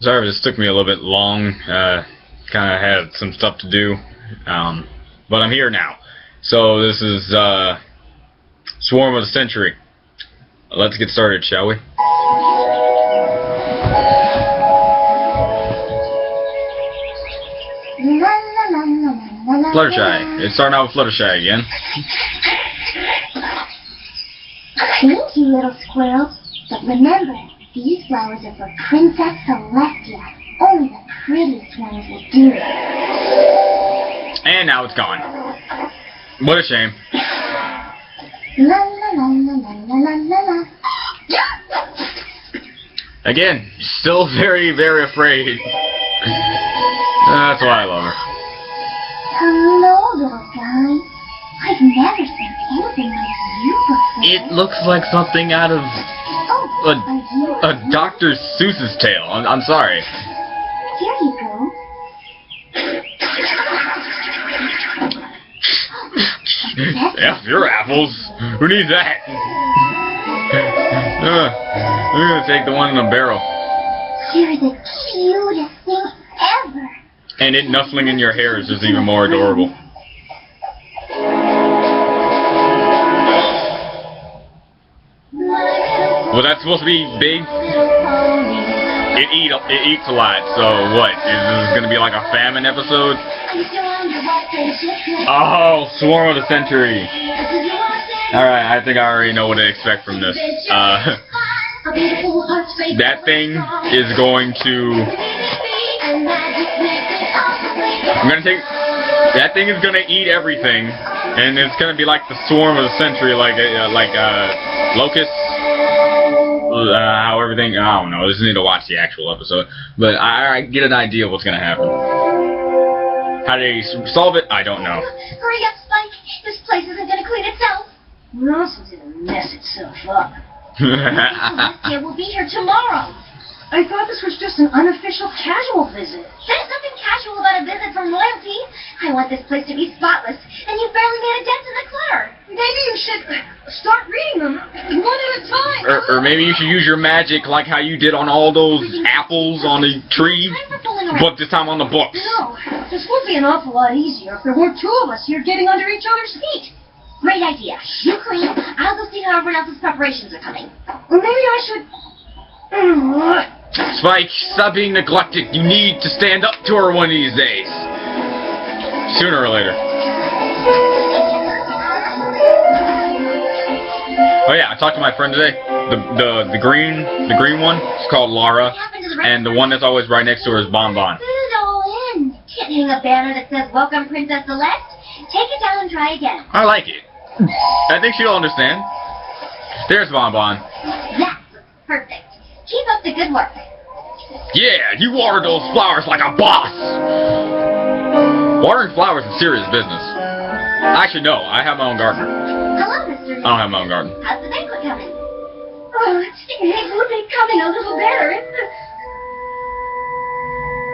Sorry, this took me a little bit long. Kind of had some stuff to do, but I'm here now. So this is Swarm of the Century. Let's get started, shall we? Fluttershy. It's starting out with Fluttershy again. Thank you, little squirrel. But remember, these flowers are for Princess Celestia. Only the prettiest ones will do. And now it's gone. What a shame. La la la la la la la la. Again, still very, very afraid. That's why I love her. Hello, little guy. I've never seen anything like you before. It looks like something out of a Dr. Seuss's tale. I'm sorry. Here you go. F your apples. Who needs that? I'm gonna take the one in the barrel. You're the cutest thing ever. And it nuzzling in your hair is just even more adorable. Was that supposed to be big? It eats a lot, so what? Is this gonna be like a famine episode? Oh, Swarm of the Century. Alright, I think I already know what to expect from this. That thing is going to... That thing is gonna eat everything, and it's gonna be like the Swarm of the Century, like locusts. How everything, I don't know, I just need to watch the actual episode, but I get an idea of what's gonna happen. How do they solve it? I don't know. Hurry up, Spike. This place isn't gonna clean itself. Nonsense, it'll mess itself up. Celestia will be here tomorrow. I thought this was just an unofficial casual visit. There's nothing casual about a visit from royalty. I want this place to be spotless, and you've barely made a dent in the clutter. Maybe you should start reading them one at a time. Or maybe you should use your magic like how you did on all those apples on the tree, but this time on the books. No, this would be an awful lot easier if there weren't two of us here getting under each other's feet. Great idea. You clean. I'll go see how everyone else's preparations are coming. Or maybe I should... Spike, stop being neglected. You need to stand up to her one of these days. Sooner or later. Oh yeah, I talked to my friend today. The green one is called Lara, and the one that's always right next to her is Bonbon. Put it all in. Can't hang a banner that says "Welcome, Princess Celeste." Take it down and try again. I like it. I think she'll understand. There's Bonbon. That's perfect. Keep up the good work. Yeah, you water those flowers like a boss! Watering flowers is serious business. Actually, no, I have my own gardener. Hello, Mr. I don't have my own garden. How's the banquet coming? Oh, it would be coming a little better if...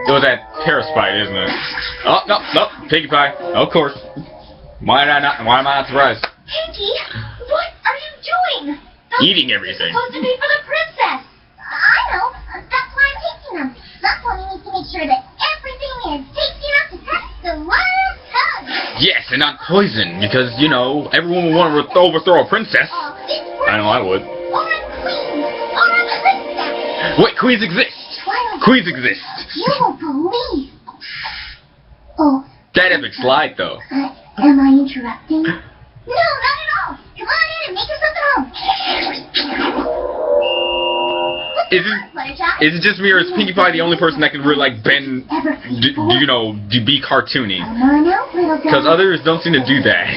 It was that Terraspite, isn't it? Oh, no, Pinkie Pie. Of course. Why am I not surprised? Pinkie, what are you doing? Those Eating everything. are supposed to be for the princess. I know. That's why I'm taking them. That's why we need to make sure that everything is tasty enough to test the last hug. Yes, and not poison, because, you know, everyone would want to overthrow a princess. I know I would. Or a queen. Or a princess. Wait, queens exist. Twilight. Queens exist. You won't believe. Oh. That epic slide, though. Am I interrupting? No, not at all. Come on in and make yourself at home. Is it just me, or is Pinkie Pie the only person that can really, like, bend, you know, be cartoony? Come on out, little guy. Because others don't seem to do that.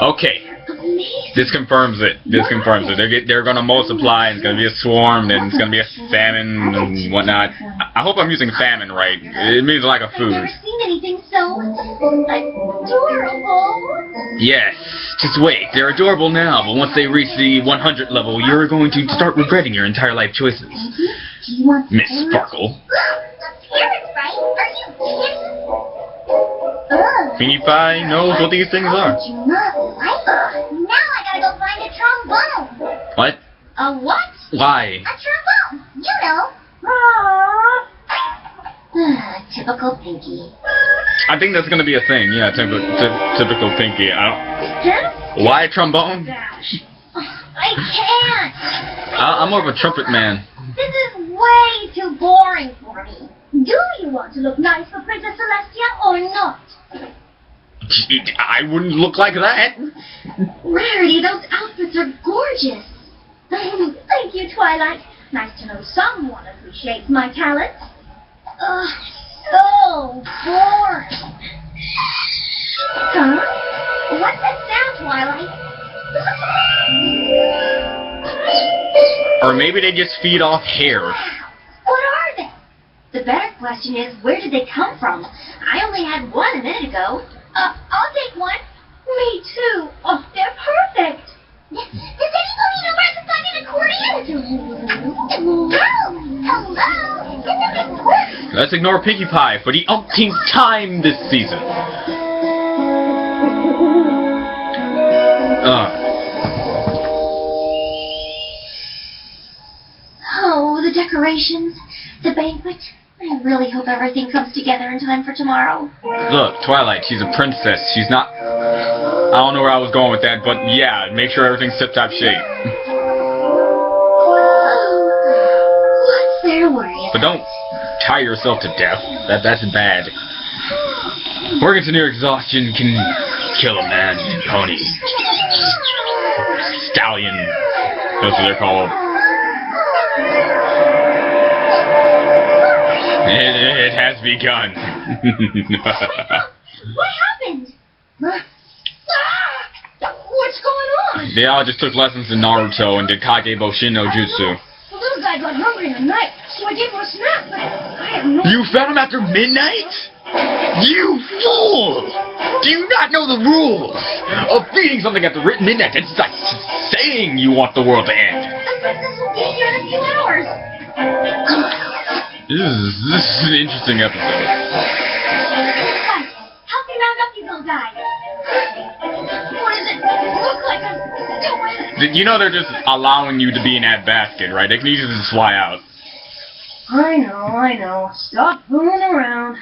Okay. This confirms it. This confirms it. They're gonna multiply, and it's gonna be a swarm, and it's gonna be a famine and whatnot. I hope I'm using famine right. It means like a food. I've never seen anything so adorable. Yes. Just wait. They're adorable now, but once they reach the 100 level, you're going to start regretting your entire life choices. Do you want Miss Sparkle. parrots, right? Are you kidding? Pinkie Pie knows what these things are. Do not like it. Now I gotta go find a trombone. What? A what? Why? A trombone. You know. Typical Pinkie. I think that's gonna be a thing. Yeah, typical Pinkie. Why a trombone? I can't. I'm more of a trumpet man. This is way too boring for me. Do you want to look nice for Princess Celestia or not? I wouldn't look like that. Rarity, those outfits are gorgeous. Thank you, Twilight. Nice to know someone appreciates my talent. So boring. Huh? What's that sound, Twilight? Or maybe they just feed off hair. What are they? The better question is, where did they come from? I only had one a minute ago. I'll take one. Me too. Oh, they're perfect. Does anybody know where I can find an accordion? Hello? It's a big word. Let's ignore Pinkie Pie for the umpteenth time this season. Oh, the decorations, the banquet. I really hope everything comes together in time for tomorrow. Look, Twilight, she's a princess. She's not... I don't know where I was going with that, but yeah, make sure everything's tip-top shape. What's there to worry about? But don't tie yourself to death. That's bad. Working to near exhaustion can kill a man, pony, stallion. That's what they're called. It has begun. What happened? What's going on? They all just took lessons in Naruto and did Kagebo Shin no Jutsu. The little guy got hungry in the night, so I gave him a snack, but I have no... You fed him after midnight? You fool! Do you not know the rules of feeding something after midnight? It's like saying you want the world to end. The princess will be here in a few hours. This is an interesting episode. Guys, help me round up these little guys. What does it look like I'm doing? You know they're just allowing you to be in that basket, right? They can easily just fly out. I know. Stop fooling around.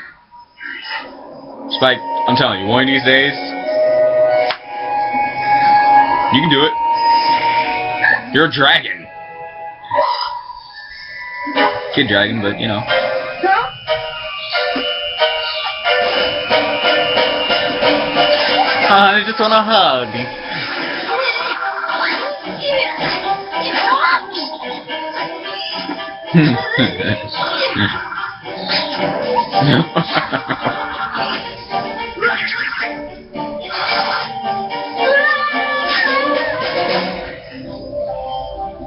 Spike, I'm telling you, one of these days, you can do it. You're a dragon. Kid dragon, but you know. I just want a hug.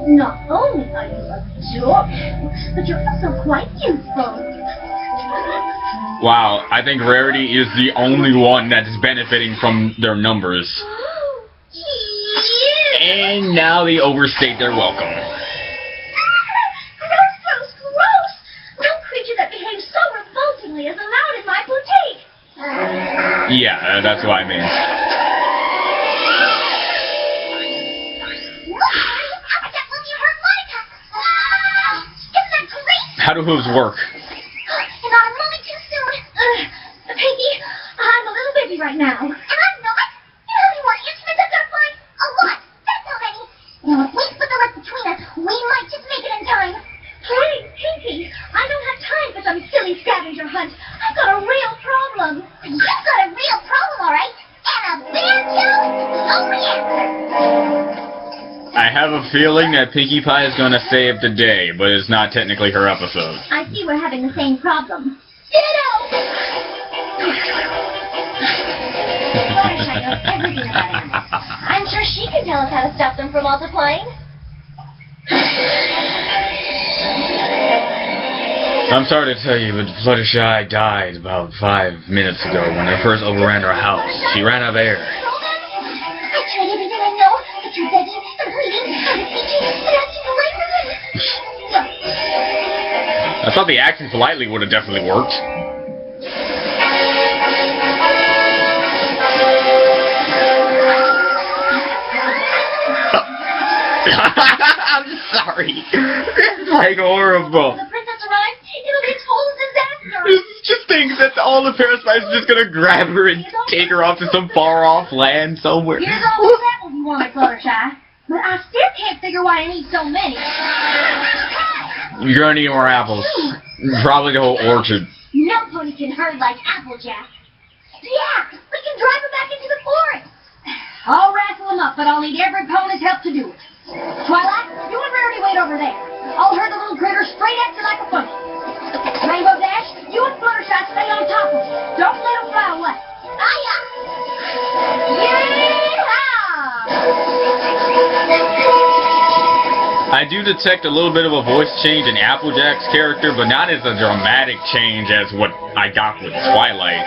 Not only are you adorable, but you're also quite useful. Wow, I think Rarity is the only one that is benefiting from their numbers. And now they overstate their welcome. Gross! No creature that behaves so revoltingly is allowed in my boutique. Yeah, that's what I mean. How do hooves work? And I'm moving too soon. Pinkie, I'm a little busy right now. And I'm not. You know how many more instruments I've got to find? A lot. That's how many. Now, if we split the rest between us, we might just make it in time. Hey, Pinkie, I don't have time for some silly scavenger hunt. I've got a real problem. You've got a real problem, all right? And a bad too? Oh, yeah. I have a feeling that Pinkie Pie is going to save the day, but it's not technically her episode. I see we're having the same problem. Ditto! Gosh, I know everything about animals. I'm sure she can tell us how to stop them from multiplying. I'm sorry to tell you, but Fluttershy died about 5 minutes ago when they first overran her house. She ran out of air. I tried everything I know. I tried begging and pleading and beseeching and asking politely. I thought the acting politely would have definitely worked. I'm just sorry. It's like horrible. When the princess arrives, it'll be a total disaster. Just think that all the parasites are just gonna grab her and take her off to some far-off land somewhere. Here's all those apples you wanted, Fluttershy. But I still can't figure why I need so many. You're gonna need more apples. Probably the whole orchard. No pony can herd like Applejack. Yeah, we can drive her back into the forest. I'll raffle them up, but I'll need every pony's help to do it. Twilight, you and Rarity wait over there. I'll herd the little critter straight after like a funny. Rainbow Dash, you and Fluttershy stay on top of them. Don't let them fly away. Hiya! I do detect a little bit of a voice change in Applejack's character, but not as a dramatic change as what I got with Twilight.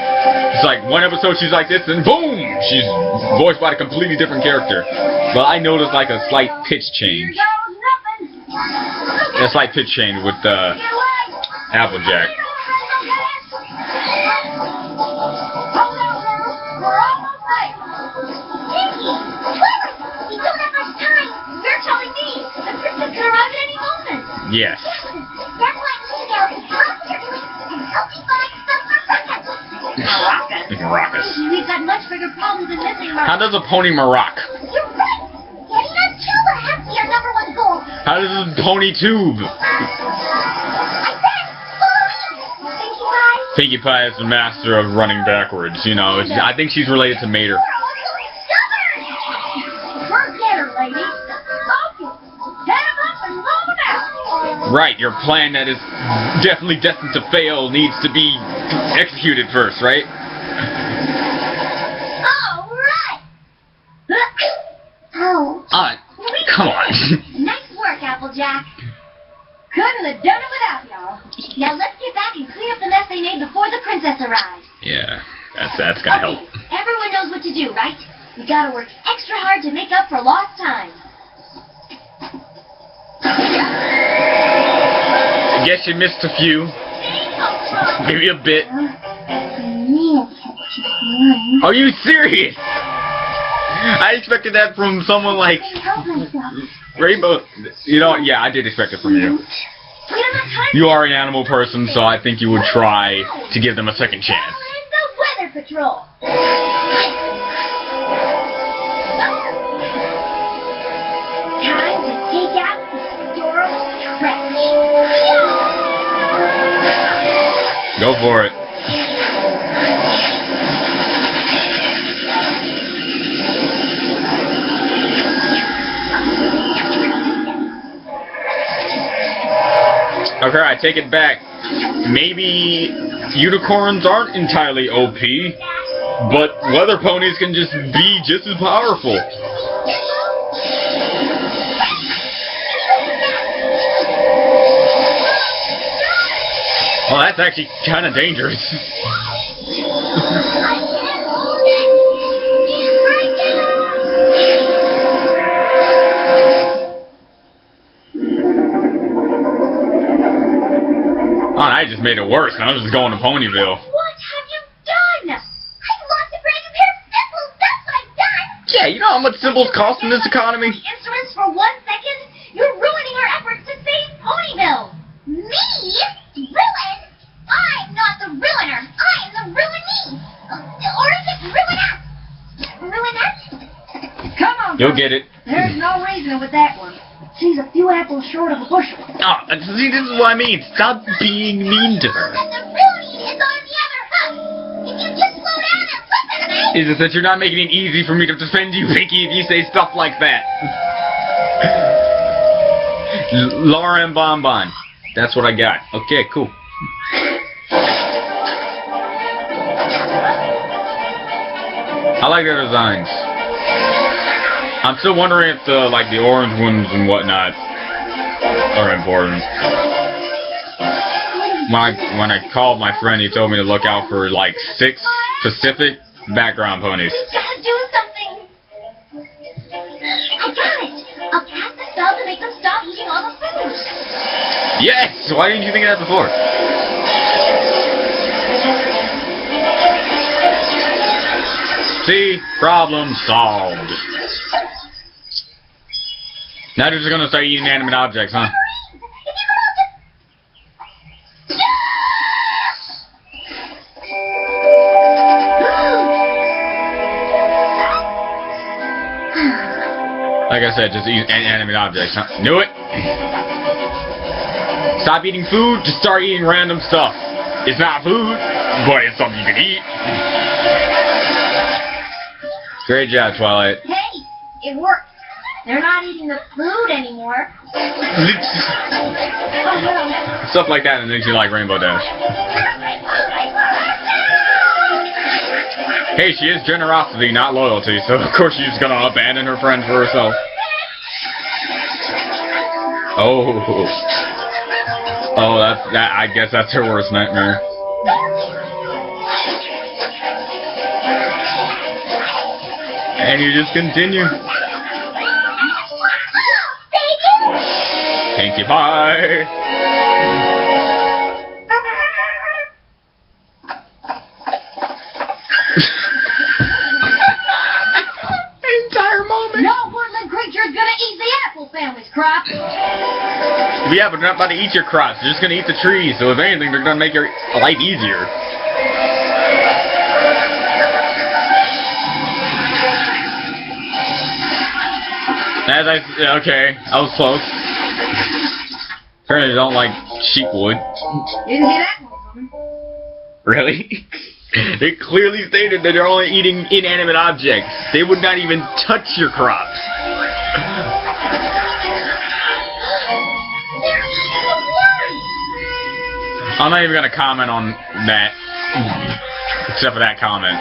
It's like one episode she's like this, and boom! She's voiced by a completely different character. But I noticed like a slight pitch change. Here goes nothing. A slight pitch change with Applejack. Hold on, girl. We're almost there. Pinkie! Twilight! We don't have much time! You're telling me the princess can arrive at any moment! Yes. That's why email is help me find stuff for princess! Maracas. We've got much bigger problems than missing How does a pony marac? You're right! Getting us to the has to be our number one goal! How does a pony tube? I said, follow me! Pinkie Pie! Pinkie Pie is the master of running backwards. You know, I think she's related to Mater. You're also stubborn! Forget her, lady. Focus. Head 'em up and roll 'em out. Right, your plan that is definitely destined to fail needs to be executed first, right? All right! Oh. Come on. Nice work, Applejack. Couldn't have done it without y'all. Now let's get back and clean up the mess they made before the princess arrives. Yeah, that's gonna help. Everyone knows what to do, right? We gotta work extra hard to make up for lost time. I guess you missed a few. Maybe a bit. Are you serious? I expected that from someone like Rainbow. You know, yeah, I did expect it from you. We don't have time. You are an animal person, so I think you would try to give them a second chance. The Weather Patrol. Time to take out the storm trash. Go for it. Okay, I take it back. Maybe unicorns aren't entirely OP, but weather ponies can just be just as powerful. Well, that's actually kind of dangerous. Oh, I just made it worse. I was just going to Ponyville. What have you done? I've lost a brand new pair of symbols. That's what I've done. Yeah, you know how much symbols cost in this economy? The instruments for 1 second? You're ruining our efforts to save Ponyville. Me? Ruin? I'm not the ruiner. I am the ruinee. Or is it ruinette? Ruinette? Come on, You'll get it. There's no reasoning with that one. She's a few apples short of a bushel. Oh, see, this is what I mean. Stop being mean to her. And the ruinee is on the other hook. If you just slow down and listen to me. Is it that you're not making it easy for me to defend you, Pinkie, if you say stuff like that? Laura and Bonbon. That's what I got. Okay, cool. I like their designs. I'm still wondering if the orange ones and whatnot are important. When I called my friend, he told me to look out for like 6 specific background ponies. We gotta do something. I got it. I'll cast a spell to make them stop eating all the food. Yes! Why didn't you think of that before? See? Problem solved. Now they're just gonna start eating inanimate objects, huh? Like I said, just eat inanimate objects, huh? Knew it! Stop eating food, just start eating random stuff. It's not food, but it's something you can eat. Great job, Twilight. Hey, it worked. They're not eating the food anymore. Stuff like that, and makes you like Rainbow Dash. Hey, she is generosity, not loyalty, so of course she's gonna abandon her friend for herself. Oh. Oh, that. I guess that's her worst nightmare. And you just continue. Pinkie Pie. Entire moment. No woodland creature's gonna eat the apple family's crop. Yeah, but they're not about to eat your crops. They're just gonna eat the trees. So if anything, they're gonna make your life easier. Okay, I was close. Apparently, they don't like sheep wood. Didn't hear that one coming. Really? They clearly stated that they're only eating inanimate objects. They would not even touch your crops. I'm not even gonna comment on that, except for that comment.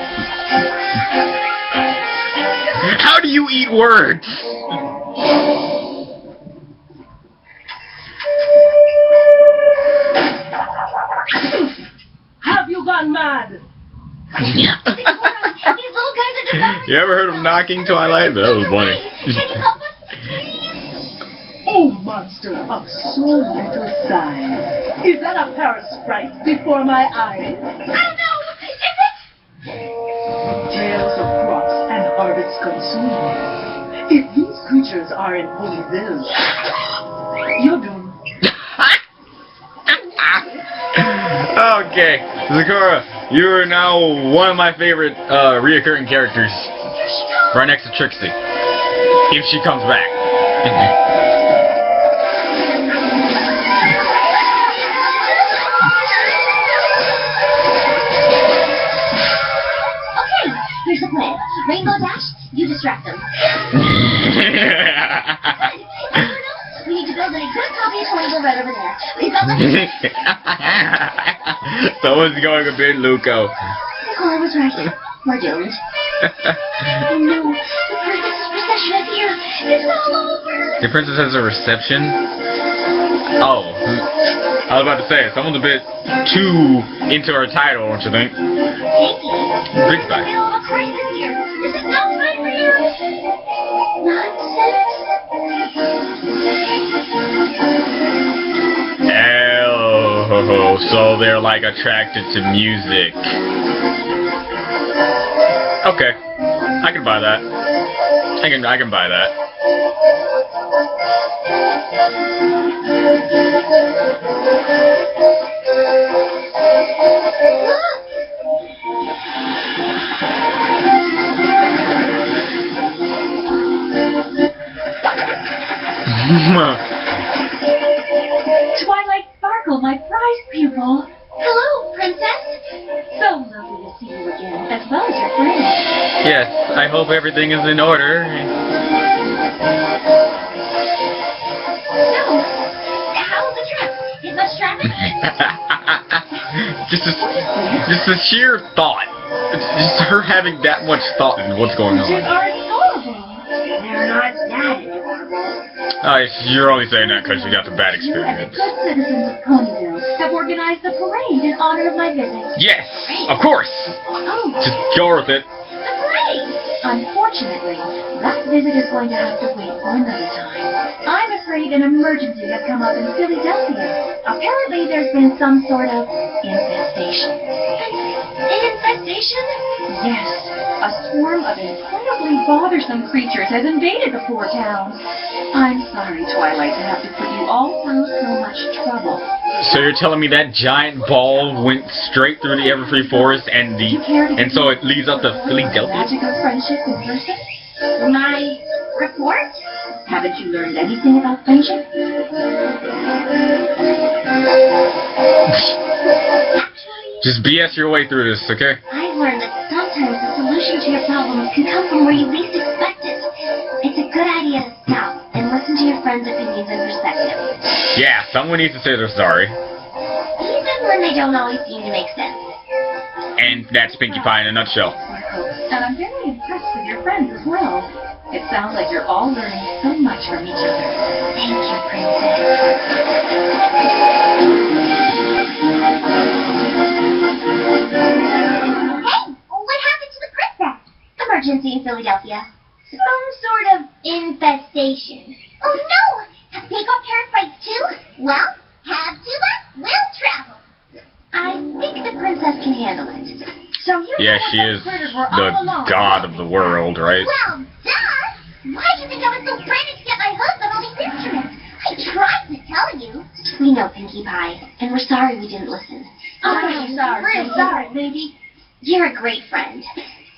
How do you eat words? Have you gone mad? These little guys are just... You ever heard of knocking, Twilight? That was funny. Oh, monster of so little size. Is that a parasprite before my eyes? Oh no! Is it? Tales of crops and harvests consumed. If these creatures are in Ponyville, you're doomed. Okay, Zakura, you are now one of my favorite reoccurring characters. Right next to Trixie. If she comes back. Okay, here's the plan. Rainbow Dash, you distract them. We need to build an exact copy of Ponyville right over there. We built Someone's going a bit Luco. Cora was right. We're doomed. Oh no, the princess's procession is here. It's all over. The princess has a reception? Oh. I was about to say, someone's a bit too into her title, don't you think? Pinkie, Big we're in the middle of a crisis here. This is no time for you. Nonsense. Oh, so they're like attracted to music. Okay, I can buy that. I can buy that. Twilight Sparkle, my prize pupil. Hello, princess. So lovely to see you again, as well as your friend. Yes, I hope everything is in order. So, how's the trip? Is much traffic? just a sheer thought. It's just her having that much thought in what's going Creatures on. are adorable. They're not that adorable. You're only saying that because you got the bad You and the experience. good citizens of Ponyville have organized a parade in honor of my visit. Yes, of course. Oh, Just go with it. The parade. unfortunately, that visit is going to have to wait for another time. I'm afraid an emergency has come up in Philadelphia. Apparently there's been some sort of infestation. An infestation? Yes, a swarm of incredibly awfully bothersome creatures has invaded the poor town. I'm sorry, Twilight, to have to put you all through so much trouble. So you're telling me that giant ball went straight through the Everfree Forest and so it leads up to Philadelphia? Magic of friendship in person? My report? Haven't you learned anything about friendship? Just BS your way through this, okay? I've learned that sometimes the solution to your problems can come from where you least expect it. It's a good idea to stop and listen to your friends' opinions and perspectives. Yeah, someone needs to say they're sorry. Even when they don't always seem to make sense. And that's Pinkie Pie in a nutshell. And I'm very impressed with your friends as well. It sounds like you're all learning so much from each other. Thank you, Princess. Hey, what happened to the princess? Emergency in Philadelphia. Some sort of infestation. Oh no! Have they got parasites too? Well, have to but will travel. I think the princess can handle it. So you Yeah, know what she those is critters were the all along. god of the world, right? Well, duh! Why do you think I was so frantic to get my husband all these instruments? I tried to tell you. We know, Pinkie Pie, and we're sorry we didn't listen. I'm sorry. Real sorry, baby. You're a great friend.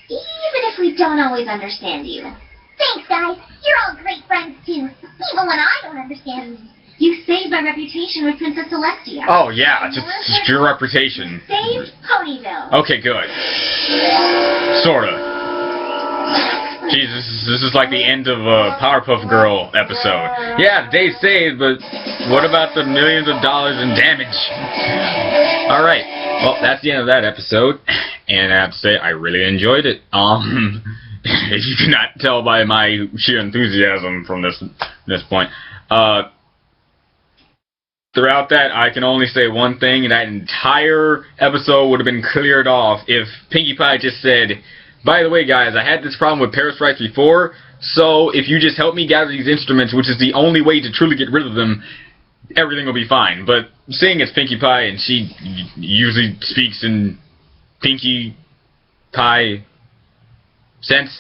Even if we don't always understand you. Thanks, guys. You're all great friends, too. Even when I don't understand. You saved my reputation with Princess Celestia. Oh yeah, just your reputation. Saved Ponyville. Okay, good. Sorta. Jesus, this is like the end of a Powerpuff Girl episode. Yeah, the day's saved, but what about the millions of dollars in damage? Alright, well, that's the end of that episode, and I have to say, I really enjoyed it. If you cannot tell by my sheer enthusiasm from this point, throughout that, I can only say one thing, and that entire episode would have been cleared off if Pinkie Pie just said, by the way, guys, I had this problem with parasites before, so if you just help me gather these instruments, which is the only way to truly get rid of them, everything will be fine. But seeing it's Pinkie Pie, and she usually speaks in Pinkie Pie sense,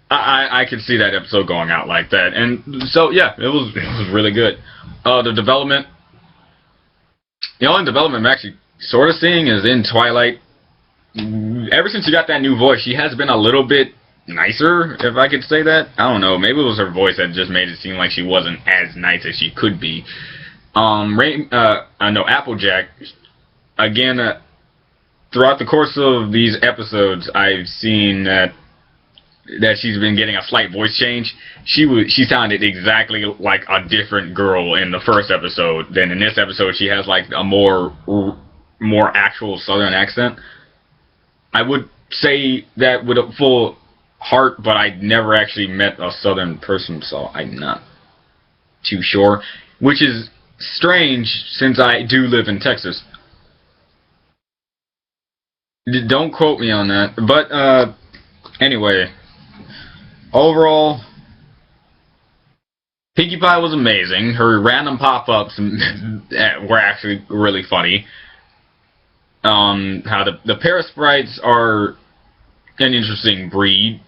I could see that episode going out like that. And so, yeah, it was really good. The development, the only development I'm actually sort of seeing is in Twilight. Ever since she got that new voice, she has been a little bit nicer, if I could say that. I don't know, maybe it was her voice that just made it seem like she wasn't as nice as she could be. Applejack, again, throughout the course of these episodes, I've seen that she's been getting a slight voice change. She sounded exactly like a different girl in the first episode. Then in this episode, she has like a more actual Southern accent. I would say that with a full heart, but I never actually met a Southern person, so I'm not too sure. Which is strange, since I do live in Texas. Don't quote me on that. But, anyway. Overall, Pinkie Pie was amazing. Her random pop-ups were actually really funny. How the parasites are an interesting breed.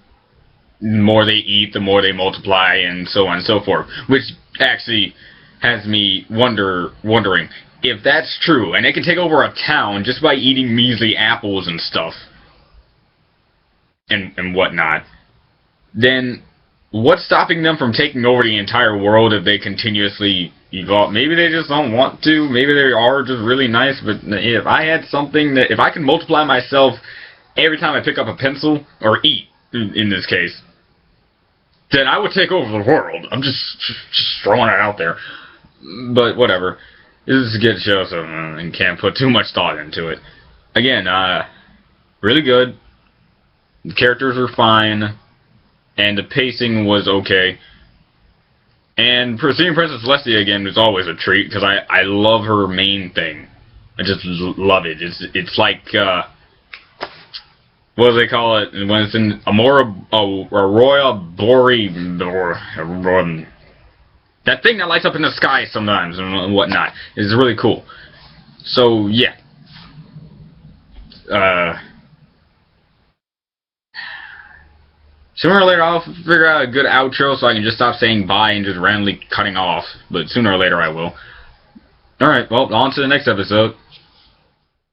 The more they eat, the more they multiply, and so on and so forth. Which actually has me wondering if that's true, and they can take over a town just by eating measly apples and stuff, and whatnot. Then what's stopping them from taking over the entire world if they continuously evolve? Maybe they just don't want to. Maybe they are just really nice. But if I had something that, if I can multiply myself every time I pick up a pencil, or eat, in this case, then I would take over the world. I'm just throwing it out there. But whatever. This is a good show, so I can't put too much thought into it. Again, really good. The characters are fine. And the pacing was okay. And seeing Princess Celestia again is always a treat, because I love her main thing. I just love it. It's like, what do they call it? When it's in Aurora Borealis, that thing that lights up in the sky sometimes and whatnot, is really cool. So, yeah. Sooner or later I'll figure out a good outro so I can just stop saying bye and just randomly cutting off. But sooner or later I will. Alright, well, on to the next episode.